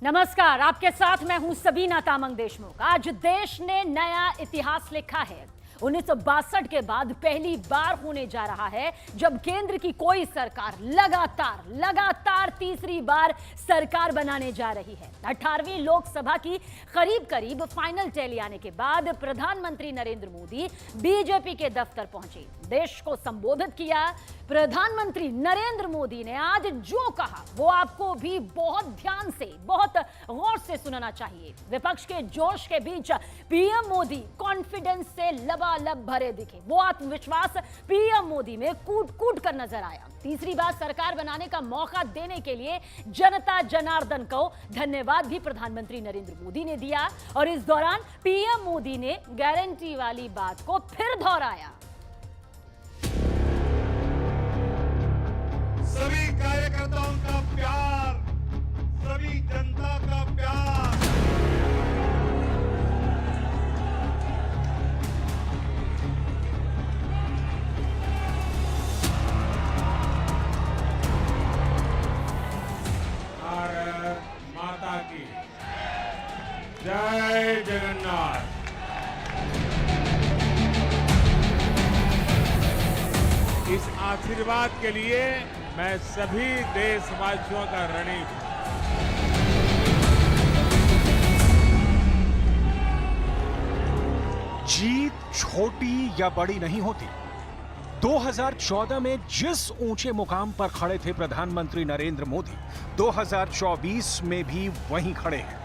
नमस्कार, आपके साथ मैं हूं सबीना तामंग देशमुख। आज देश ने नया इतिहास लिखा है। 1962 के बाद पहली बार होने जा रहा है जब केंद्र की कोई सरकार लगातार तीसरी बार सरकार बनाने जा रही है। 18वीं लोकसभा की करीब फाइनल टैली आने के बाद प्रधानमंत्री नरेंद्र मोदी बीजेपी के दफ्तर पहुंचे, देश को संबोधित किया। प्रधानमंत्री नरेंद्र मोदी ने आज जो कहा वो आपको भी बहुत ध्यान से, बहुत गौर से सुनना चाहिए। विपक्ष के जोश के बीच पीएम मोदी कॉन्फिडेंस से लबालब भरे दिखे। वो आत्मविश्वास पीएम मोदी में कूट कर नजर आया। तीसरी बार सरकार बनाने का मौका देने के लिए जनता जनार्दन को धन्यवाद भी प्रधानमंत्री नरेंद्र मोदी ने दिया और इस दौरान पीएम मोदी ने गारंटी वाली बात को फिर दोहराया। सभी कार्यकर्ताओं का प्यार, सभी जनता का प्यार, भारत माता की जय जगन्नाथ। इस आशीर्वाद के लिए मैं सभी देशवासियों का ऋणी हूं। जीत छोटी या बड़ी नहीं होती। 2014 में जिस ऊंचे मुकाम पर खड़े थे प्रधानमंत्री नरेंद्र मोदी, 2024 में भी वहीं खड़े हैं।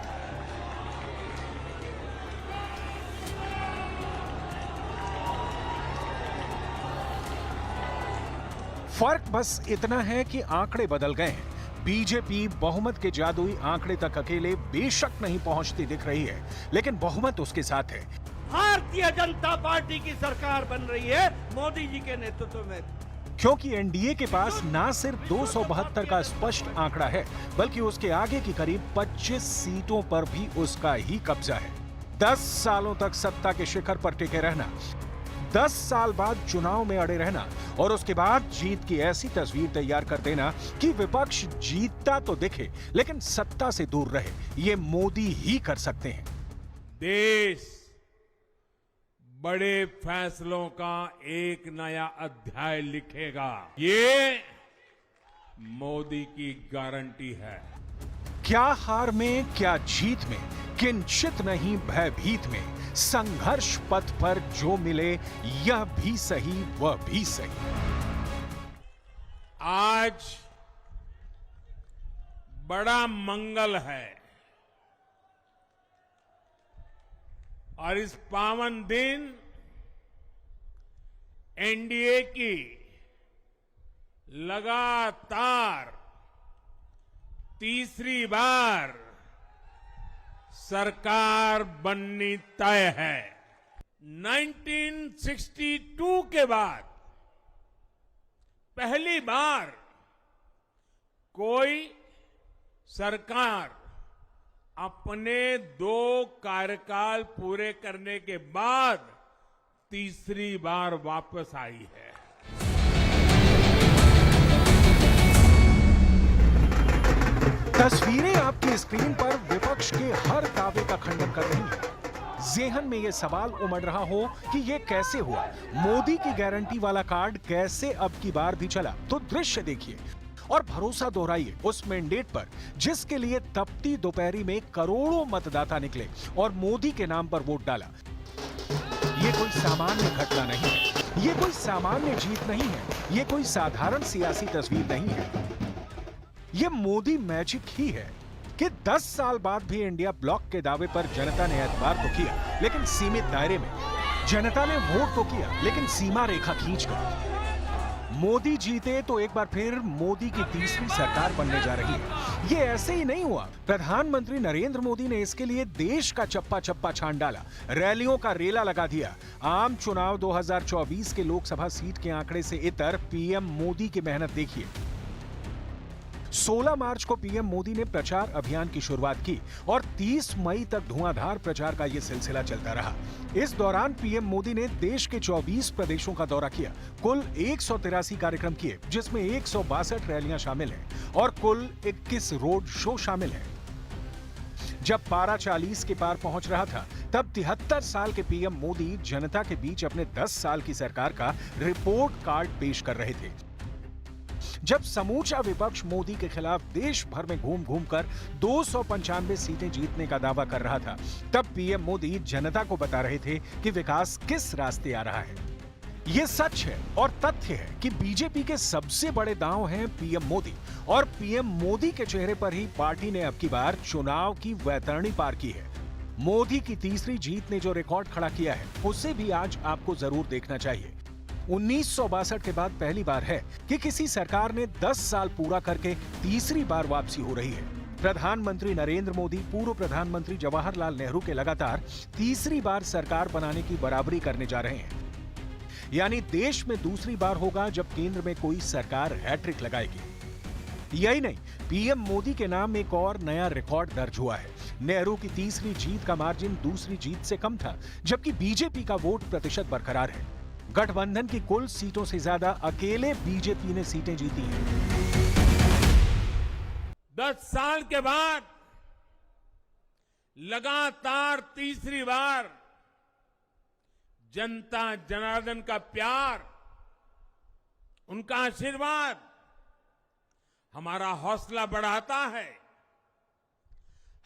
फर्क बस इतना है कि आंकड़े बदल गए हैं। बीजेपी बहुमत के जादुई आंकड़े तक अकेले बेशक नहीं पहुंचती दिख रही है, लेकिन बहुमत उसके साथ है। भारतीय जनता पार्टी की सरकार बन रही है मोदी जी के नेतृत्व में, क्योंकि एनडीए के पास ना सिर्फ 272 का स्पष्ट आंकड़ा है, बल्कि उसके आगे की करीब 25 सीटों पर भी उसका ही कब्जा है। 10 सालों तक सत्ता के शिखर पर टिके रहना, 10 साल बाद चुनाव में अड़े रहना और उसके बाद जीत की ऐसी तस्वीर तैयार कर देना कि विपक्ष जीतता तो दिखे लेकिन सत्ता से दूर रहे, ये मोदी ही कर सकते हैं। देश बड़े फैसलों का एक नया अध्याय लिखेगा, ये मोदी की गारंटी है। क्या हार में, क्या जीत में, किंचित नहीं भयभीत में, संघर्ष पथ पर जो मिले यह भी सही वह भी सही। आज बड़ा मंगल है और इस पावन दिन एनडीए की लगातार तीसरी बार सरकार बननी तय है। 1962 के बाद पहली बार कोई सरकार अपने 2 कार्यकाल पूरे करने के बाद तीसरी बार वापस आई है। तस्वीरें आपकी स्क्रीन पर विपक्ष के हर दावे का खंडन कर रही हैं। जेहन में यह सवाल उमड़ रहा हो कि यह कैसे हुआ, मोदी की गारंटी वाला कार्ड कैसे अब की बार भी चला, तो दृश्य देखिए और भरोसा दोहराइए उस मैंडेट पर जिसके लिए तपती दोपहरी में करोड़ों मतदाता निकले और मोदी के नाम पर वोट डाला। ये कोई सामान्य घटना नहीं है, ये कोई सामान्य जीत नहीं है, ये कोई साधारण सियासी तस्वीर नहीं है। ये मोदी मैजिक ही है कि 10 साल बाद भी इंडिया ब्लॉक के दावे पर जनता ने एतबार तो किया, लेकिन सीमित दायरे में। जनता ने वोट तो किया, लेकिन सीमा रेखा खींचकर। मोदी जीते तो एक बार फिर मोदी की तीसरी सरकार बनने जा रही है। ये ऐसे ही नहीं हुआ। प्रधानमंत्री नरेंद्र मोदी ने इसके लिए देश का चप्पा चप्पा छान डाला, रैलियों का रेला लगा दिया। आम चुनाव 2024 के लोकसभा सीट के आंकड़े से इतर पीएम मोदी की मेहनत देखिए। 16 मार्च को पीएम मोदी ने प्रचार अभियान की शुरुआत की और 30 मई तक धुआंधार प्रचार का यह सिलसिला चलता रहा। इस दौरान पीएम मोदी ने देश के 24 प्रदेशों का दौरा किया, कुल 183 कार्यक्रम किए, जिसमें 162 रैलियां शामिल हैं और कुल 21 रोड शो शामिल हैं। जब पारा 40 के पार पहुंच रहा था, तब 73 साल के पीएम मोदी जनता के बीच अपने 10 साल की सरकार का रिपोर्ट कार्ड पेश कर रहे थे। जब समूचा विपक्ष मोदी के खिलाफ देश भर में घूम घूम कर 295 सीटें जीतने का दावा कर रहा था, तब पीएम मोदी जनता को बता रहे थे कि विकास किस रास्ते आ रहा है। यह सच है और तथ्य है कि बीजेपी के सबसे बड़े दांव हैं पीएम मोदी, और पीएम मोदी के चेहरे पर ही पार्टी ने अब की बार चुनाव की वैतरणी पार की है। मोदी की तीसरी जीत ने जो रिकॉर्ड खड़ा किया है, उसे भी आज आपको जरूर देखना चाहिए। 1962 के बाद पहली बार है कि किसी सरकार ने 10 साल पूरा करके तीसरी बार वापसी हो रही है। प्रधानमंत्री नरेंद्र मोदी पूर्व प्रधानमंत्री जवाहरलाल नेहरू के लगातार तीसरी बार सरकार बनाने की बराबरी करने जा रहे हैं। यानी देश में दूसरी बार होगा जब केंद्र में कोई सरकार हैट्रिक लगाएगी। यही नहीं, पीएम मोदी के नाम एक और नया रिकॉर्ड दर्ज हुआ है। नेहरू की तीसरी जीत का मार्जिन दूसरी जीत से कम था, जबकि बीजेपी का वोट प्रतिशत बरकरार है। गठबंधन की कुल सीटों से ज्यादा अकेले बीजेपी ने सीटें जीती हैं। 10 साल के बाद लगातार तीसरी बार जनता जनार्दन का प्यार, उनका आशीर्वाद हमारा हौसला बढ़ाता है,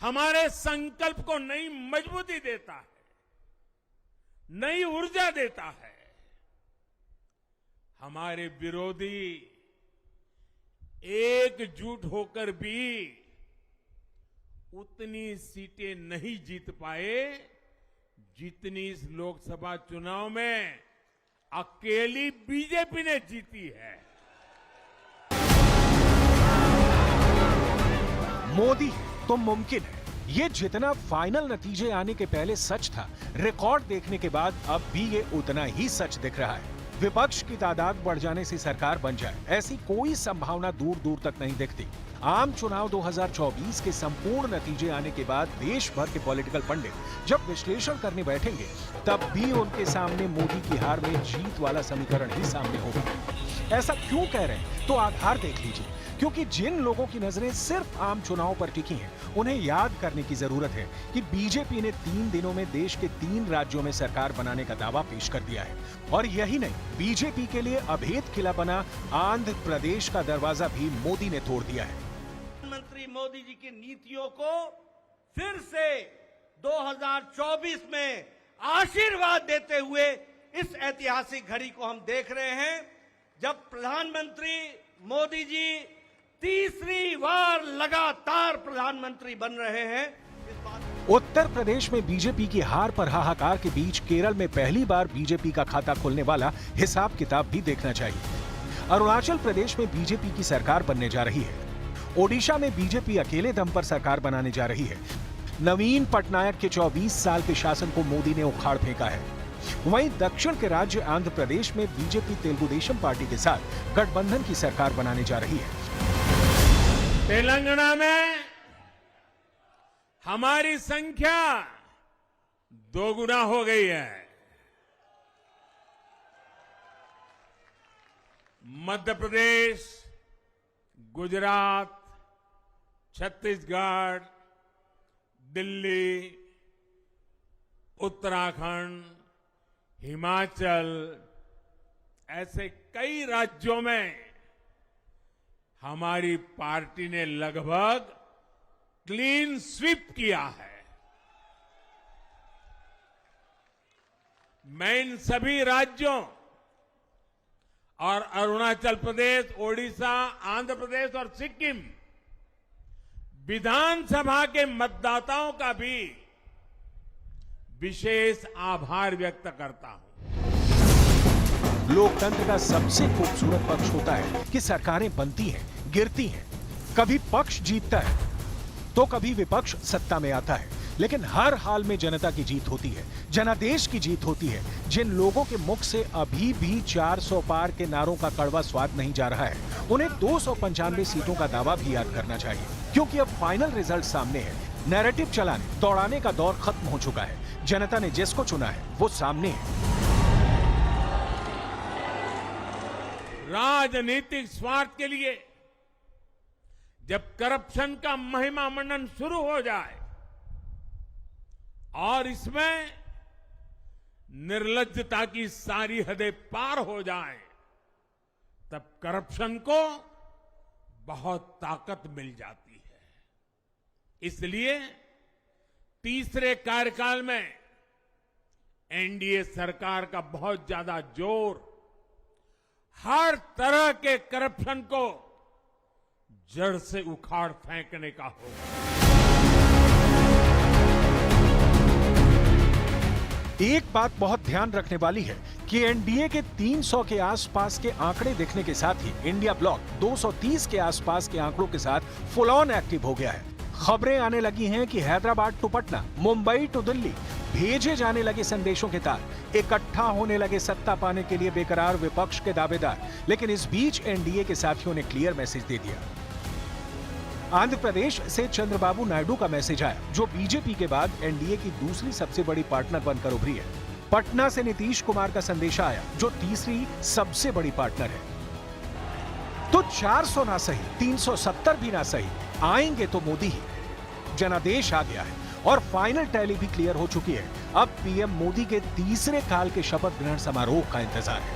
हमारे संकल्प को नई मजबूती देता है, नई ऊर्जा देता है। हमारे विरोधी एकजुट होकर भी उतनी सीटें नहीं जीत पाए जितनी इस लोकसभा चुनाव में अकेली बीजेपी ने जीती है। मोदी तो मुमकिन है, ये जितना फाइनल नतीजे आने के पहले सच था, रिकॉर्ड देखने के बाद अब भी ये उतना ही सच दिख रहा है। विपक्ष की तादाद बढ़ जाने से सरकार बन जाए, ऐसी कोई संभावना दूर दूर तक नहीं दिखती। आम चुनाव 2024 के संपूर्ण नतीजे आने के बाद देश भर के पॉलिटिकल पंडित जब विश्लेषण करने बैठेंगे, तब भी उनके सामने मोदी की हार में जीत वाला समीकरण ही सामने होगा। ऐसा क्यों कह रहे हैं, तो आधार देख लीजिए। क्योंकि जिन लोगों की नजरें सिर्फ आम चुनाव पर टिकी हैं, उन्हें याद करने की जरूरत है कि बीजेपी ने 3 दिनों में देश के 3 राज्यों में सरकार बनाने का दावा पेश कर दिया है। और यही नहीं, बीजेपी के लिए अभेद किला बना आंध्र प्रदेश का दरवाजा भी मोदी ने तोड़ दिया है। प्रधानमंत्री मोदी जी की नीतियों को फिर से 2024 में आशीर्वाद देते हुए इस ऐतिहासिक घड़ी को हम देख रहे हैं, जब प्रधानमंत्री मोदी जी तीसरी बार लगातार प्रधानमंत्री बन रहे हैं। उत्तर प्रदेश में बीजेपी की हार पर हाहाकार के बीच केरल में पहली बार बीजेपी का खाता खोलने वाला हिसाब किताब भी देखना चाहिए। अरुणाचल प्रदेश में बीजेपी की सरकार बनने जा रही है। ओडिशा में बीजेपी अकेले दम पर सरकार बनाने जा रही है। नवीन पटनायक के 24 साल के शासन को मोदी ने उखाड़ फेंका है। वहीं दक्षिण के राज्य आंध्र प्रदेश में बीजेपी तेलुगु देशम पार्टी के साथ गठबंधन की सरकार बनाने जा रही है। तेलंगाना में हमारी संख्या 2 गुना हो गई है। मध्य प्रदेश, गुजरात, छत्तीसगढ़, दिल्ली, उत्तराखंड, हिमाचल, ऐसे कई राज्यों में हमारी पार्टी ने लगभग क्लीन स्वीप किया है। मैं इन सभी राज्यों और अरुणाचल प्रदेश, ओडिशा, आंध्र प्रदेश और सिक्किम विधानसभा के मतदाताओं का भी विशेष आभार व्यक्त करता हूं। लोकतंत्र का सबसे खूबसूरत पक्ष होता है कि सरकारें बनती हैं, गिरती हैं। कभी पक्ष जीतता है तो कभी विपक्ष सत्ता में आता है, लेकिन हर हाल में जनता की जीत होती है, जनादेश की जीत होती है। जिन लोगों के मुख से अभी भी 400 पार के नारों का कड़वा स्वाद नहीं जा रहा है, उन्हें 295 सीटों का दावा भी याद करना चाहिए, क्योंकि अब फाइनल रिजल्ट सामने है। नैरेटिव चलाने, दौड़ाने का दौर खत्म हो चुका है। जनता ने जिसको चुना है वो सामने है। राजनीतिक स्वार्थ के लिए जब करप्शन का महिमा मंडन शुरू हो जाए, और इसमें निर्लज्जता की सारी हदें पार हो जाए तब करप्शन को बहुत ताकत मिल जाती है। इसलिए तीसरे कार्यकाल में एनडीए सरकार का बहुत ज्यादा जोर हर तरह के करप्शन को जड़ से उखाड़ फेंकने का होगा। एक बात बहुत ध्यान रखने वाली है कि एनडीए के 300 के आसपास के आंकड़े देखने के साथ ही इंडिया ब्लॉक 230 के आसपास के आंकड़ों के साथ फुल ऑन एक्टिव हो गया है। खबरें आने लगी हैं कि हैदराबाद टू पटना, मुंबई टू दिल्ली भेजे जाने लगे संदेशों के तार, इकट्ठा होने लगे सत्ता पाने के लिए बेकरार विपक्ष के दावेदार। लेकिन इस बीच एनडीए के साथियों ने क्लियर मैसेज दे दिया। आंध्र प्रदेश से चंद्रबाबू नायडू का मैसेज आया, जो बीजेपी के बाद एनडीए की दूसरी सबसे बड़ी पार्टनर बनकर उभरी है। पटना से नीतीश कुमार का संदेश आया, जो तीसरी सबसे बड़ी पार्टनर है। तो 400 ना सही, 370 भी ना सही, आएंगे तो मोदी ही। जनादेश आ गया है और फाइनल टैली भी क्लियर हो चुकी है। अब पीएम मोदी के तीसरे काल के शपथ ग्रहण समारोह का इंतजार है।